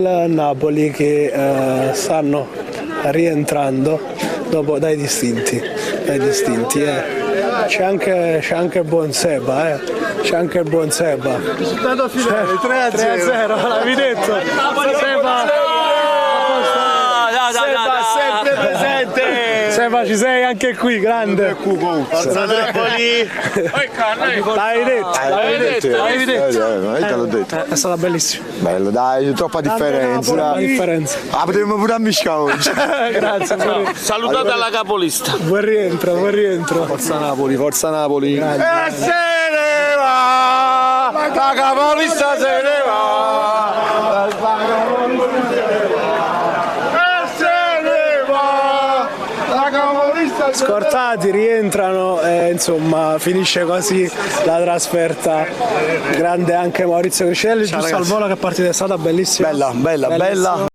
Il Napoli che stanno rientrando dopo dai distinti. C'è anche il buon Seba, c'è anche il buon Seba. Risultato finale 3-0, l'avevi detto? Seba sempre presente. Seba, ci sei anche qui, grande. Forza Napoli. L'avevi detto. È stata bellissima. Bello, dai, troppa differenza. Ah, potremmo pure ammiscare oggi. Grazie. Salutate alla capolista. Buon rientro. Forza Napoli, forza Napoli. E se ne va, la capolista se ne va. Scortati, rientrano e insomma finisce così la trasferta. Grande anche Maurizio Crescelli, giusto al volo, che partita è stata bellissima. Bella.